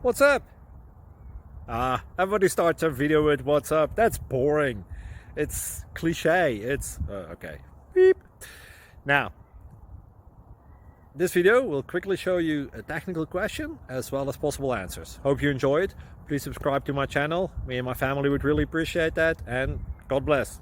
What's up? Everybody starts a video with what's up. That's boring. It's cliche. It's okay. Beep. Now, this video will quickly show you a technical question as well as possible answers. Hope you enjoy it. Please subscribe to my channel. Me and my family would really appreciate that, and God bless.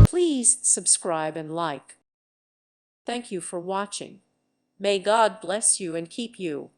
Please subscribe and like. Thank you for watching. May God bless you and keep you.